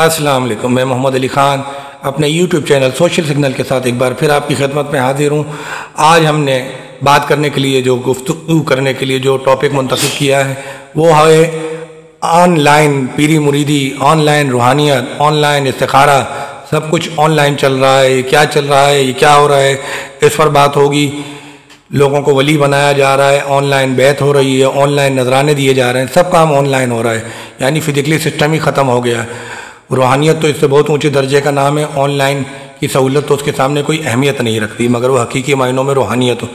السلام علیکم، میں محمد علی خان اپنے یوٹیوب چینل سوشل سگنل کے ساتھ ایک بار پھر آپ کی خدمت میں حاضر ہوں۔ آج ہم نے بات کرنے کے لیے گفتگو کرنے کے لیے جو ٹاپک منتخب کیا ہے وہ ہے on line peri مریدی، on line روحانیت، آن لائن استخارہ، سب کچھ آن لائن چل رہا ہے۔ یہ کیا چل رہا ہے، یہ کیا ہو رہا ہے، اس پر بات ہوگی۔ لوگوں کو ولی بنایا جا رہا ہے، آن لائن بیعت ہو رہی ہے، آن لائن نذرانے دیے جا رہے ہیں، سب کام آن لائن ہو رہا ہے، یعنی فزیکلی سسٹم ہی ختم ہو گیا ہے۔ روحانیت تو اس سے بہت اونچے درجے کا نام ہے، آن لائن کی سہولت تو اس کے سامنے کوئی اہمیت نہیں رکھتی، مگر وہ حقیقی معنوں میں روحانیت ہو۔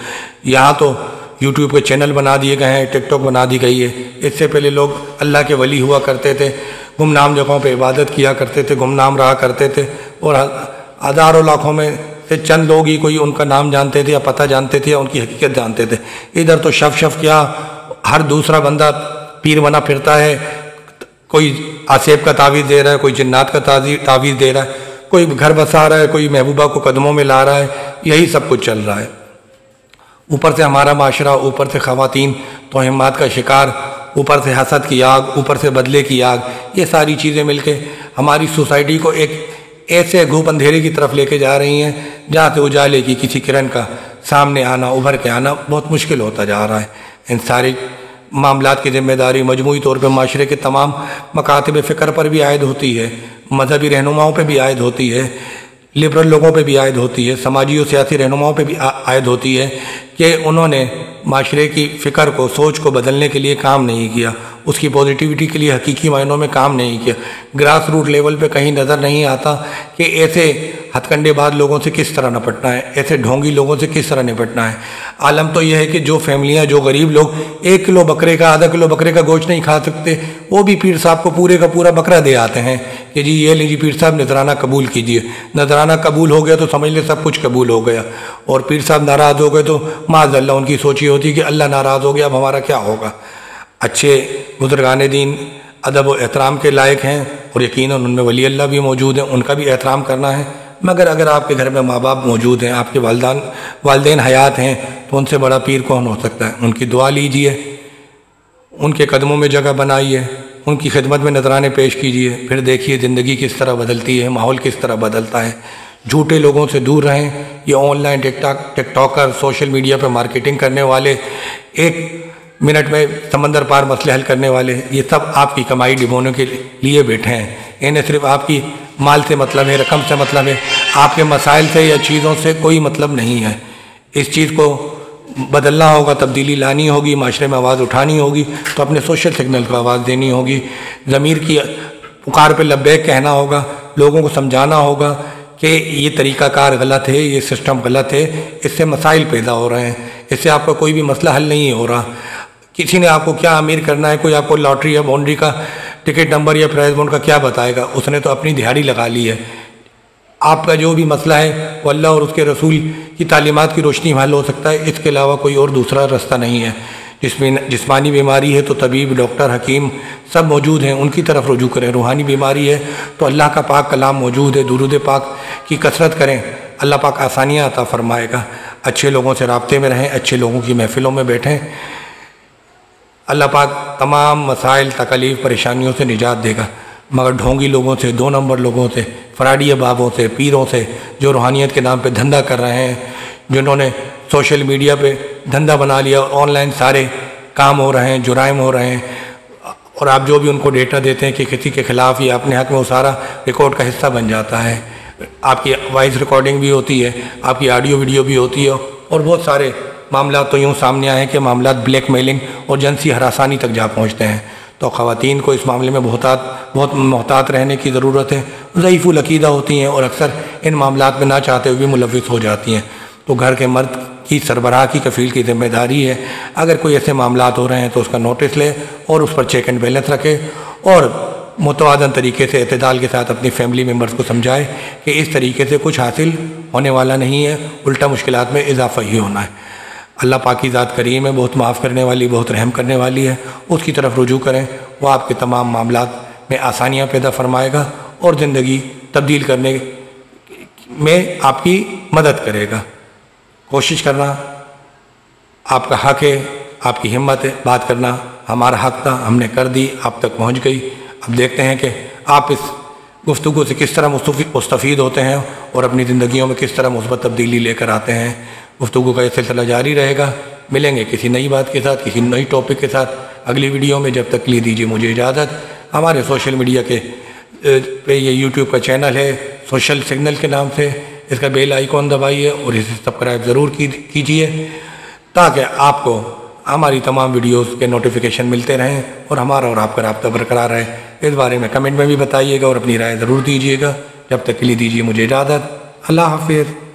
یہاں تو یوٹیوب کے چینل بنا دیے گئے ہیں، ٹک ٹاک بنا دی گئی ہے۔ اس سے پہلے لوگ اللہ کے ولی ہوا کرتے تھے، گمنام جگہوں پہ عبادت کیا کرتے تھے، گمنام رہا کرتے تھے، اور ہزاروں لاکھوں میں سے چند لوگ ہی کوئی ان کا نام جانتے تھے یا پتہ جانتے تھے یا ان کی حقیقت جانتے تھے۔ ادھر تو شف کیا ہر دوسرا بندہ پیر بنا پھرتا ہے، کوئی آسیب کا تعویذ دے رہا ہے، کوئی جنات کا تعویذ دے رہا ہے، کوئی گھر بسا رہا ہے، کوئی محبوبہ کو قدموں میں لا رہا ہے، یہی سب کچھ چل رہا ہے۔ اوپر سے ہمارا معاشرہ، اوپر سے خواتین توہمات کا شکار، اوپر سے حسد کی آگ، اوپر سے بدلے کی آگ، یہ ساری چیزیں مل کے ہماری سوسائٹی کو ایک ایسے گھوپ اندھیرے کی طرف لے کے جا رہی ہیں جہاں سے اجالے کی کسی کرن کا سامنے آنا، ابھر کے آنا بہت مشکل ہوتا جا رہا ہے۔ ان ساری معاملات کی ذمہ داری مجموعی طور پہ معاشرے کے تمام مکاتب فکر پر بھی عائد ہوتی ہے، مذہبی رہنماؤں پہ بھی عائد ہوتی ہے، لبرل لوگوں پہ بھی عائد ہوتی ہے، سماجی و سیاسی رہنماؤں پہ بھی عائد ہوتی ہے کہ انہوں نے معاشرے کی فکر کو، سوچ کو بدلنے کے لیے کام نہیں کیا، اس کی پوزیٹیوٹی کے لیے حقیقی معنوں میں کام نہیں کیا۔ گراس روٹ لیول پہ کہیں نظر نہیں آتا کہ ایسے ہتھ کنڈے باز لوگوں سے کس طرح نپٹنا ہے، ایسے ڈھونگی لوگوں سے کس طرح نپٹنا ہے۔ عالم تو یہ ہے کہ جو فیملیاں، جو غریب لوگ 1 کلو بکرے کا، آدھا کلو بکرے کا گوشت نہیں کھا سکتے، وہ بھی پیر صاحب کو پورے کا پورا بکرا دے آتے ہیں کہ جی یہ لیجیے پیر صاحب نذرانہ قبول کیجیے۔ نذرانہ قبول ہو گیا تو سمجھ لے سب کچھ قبول ہو گیا، اور پیر صاحب ناراض ہو گئے تو معاذ اللہ ان کی سوچ یہ ہوتی کہ اللہ ناراض ہو گیا، اب ہمارا کیا ہوگا۔ اچھے بزرگان دین ادب و احترام کے لائق ہیں، اور یقیناً ان میں ولی اللہ بھی موجود ہیں، ان کا بھی احترام کرنا ہے، مگر اگر آپ کے گھر میں ماں باپ موجود ہیں، آپ کے والدین حیات ہیں، تو ان سے بڑا پیر کون ہو سکتا ہے۔ ان کی دعا لیجئے، ان کے قدموں میں جگہ بنائیے، ان کی خدمت میں نذرانے پیش کیجئے، پھر دیکھیے زندگی کس طرح بدلتی ہے، ماحول کس طرح بدلتا ہے۔ جھوٹے لوگوں سے دور رہیں۔ یہ online TikToker, social media پہ مارکیٹنگ کرنے والے، 1 منٹ میں سمندر پار مسئلے حل کرنے والے، یہ سب آپ کی کمائی ڈبونے کے لیے بیٹھے ہیں۔ انہیں صرف آپ کی مال سے مطلب ہے، رقم سے مطلب ہے، آپ کے مسائل سے یا چیزوں سے کوئی مطلب نہیں ہے۔ اس چیز کو بدلنا ہوگا، تبدیلی لانی ہوگی، معاشرے میں آواز اٹھانی ہوگی، تو اپنے سوشل سگنل کو آواز دینی ہوگی، ضمیر کی پکار پہ لبیک کہنا ہوگا، لوگوں کو سمجھانا ہوگا کہ یہ طریقہ کار غلط ہے، یہ سسٹم غلط ہے، اس سے مسائل پیدا ہو رہے ہیں، اس سے آپ کا کوئی بھی مسئلہ حل نہیں ہو رہا۔ کسی نے آپ کو کیا امیر کرنا ہے، کوئی آپ کو لاٹری یا بانڈری کا ٹکٹ نمبر یا پرائز بانڈ کا کیا بتائے گا، اس نے تو اپنی دہاڑی لگا لی ہے۔ آپ کا جو بھی مسئلہ ہے وہ اللہ اور اس کے رسول کی تعلیمات کی روشنی میں حل ہو سکتا ہے، اس کے علاوہ کوئی اور دوسرا رستہ نہیں ہے۔ جسمانی بیماری ہے تو طبیب، ڈاکٹر، حکیم سب موجود ہیں، ان کی طرف رجوع کریں۔ روحانی بیماری ہے تو اللہ کا پاک کلام موجود ہے، درود پاک کی کثرت کریں، اللہ پاک آسانیاں عطا فرمائے گا۔ اچھے لوگوں سے رابطے میں رہیں، اچھے لوگوں کی محفلوں میں بیٹھیں، اللہ پاک تمام مسائل، تکالیف، پریشانیوں سے نجات دے گا۔ مگر ڈھونگی لوگوں سے، 2 نمبر لوگوں سے، فراڈی بابوں سے، پیروں سے، جو روحانیت کے نام پہ دھندا کر رہے ہیں، جنہوں نے سوشل میڈیا پہ دھندا بنا لیا، آن لائن سارے کام ہو رہے ہیں، جرائم ہو رہے ہیں، اور آپ جو بھی ان کو ڈیٹا دیتے ہیں کہ کسی کے خلاف یا اپنے حق میں وہ سارا ریکارڈ کا حصہ بن جاتا ہے۔ آپ کی وائس ریکارڈنگ بھی ہوتی ہے، آپ کی آڈیو ویڈیو بھی ہوتی ہے، اور بہت سارے معاملات تو یوں سامنے آئے ہیں کہ معاملات بلیک میلنگ اور جنسی ہراسانی تک جا پہنچتے ہیں۔ تو خواتین کو اس معاملے میں بہت محتاط رہنے کی ضرورت ہے۔ ضعیف العقیدہ ہوتی ہیں اور اکثر ان معاملات میں نہ چاہتے ہوئے بھی ملوث ہو جاتی ہیں، تو گھر کے مرد کی سربراہ کی کفیل کی ذمہ داری ہے، اگر کوئی ایسے معاملات ہو رہے ہیں تو اس کا نوٹس لے اور اس پر چیک اینڈ بیلنس رکھے، اور متوازن طریقے سے اعتدال کے ساتھ اپنی فیملی ممبرز کو سمجھائے کہ اس طریقے سے کچھ حاصل ہونے والا نہیں ہے، الٹا مشکلات میں اضافہ ہی ہونا ہے۔ اللہ پاک کی ذات کریم ہے، بہت معاف کرنے والی، بہت رحم کرنے والی ہے، اس کی طرف رجوع کریں، وہ آپ کے تمام معاملات میں آسانیاں پیدا فرمائے گا اور زندگی تبدیل کرنے میں آپ کی مدد کرے گا۔ کوشش کرنا آپ کا حق ہے، آپ کی ہمت ہے، بات کرنا ہمارا حق تھا، ہم نے کر دی، آپ تک پہنچ گئی۔ اب دیکھتے ہیں کہ آپ اس گفتگو سے کس طرح مستفید ہوتے ہیں اور اپنی زندگیوں میں کس طرح مثبت تبدیلی لے کر آتے ہیں۔ گفتگو کا یہ سلسلہ جاری رہے گا، ملیں گے کسی نئی بات کے ساتھ، کسی نئی ٹاپک کے ساتھ اگلی ویڈیو میں۔ جب تک کے لیے دیجیے مجھے اجازت۔ ہمارے سوشل میڈیا کے پہ یہ یوٹیوب کا چینل ہے سوشل سگنل کے نام سے، اس کا بیل آئیکن دبائیے اور اسے سبسکرائب ضرور کیجیے تاکہ آپ کو ہماری تمام ویڈیوز کے نوٹیفیکیشن ملتے رہیں اور ہمارا اور آپ کا رابطہ برقرار رہے۔ اس بارے میں کمنٹ میں بھی بتائیے گا اور اپنی رائے ضرور دیجیے گا۔ جب تک کے لیے دیجیے مجھے اجازت۔ اللہ حافظ۔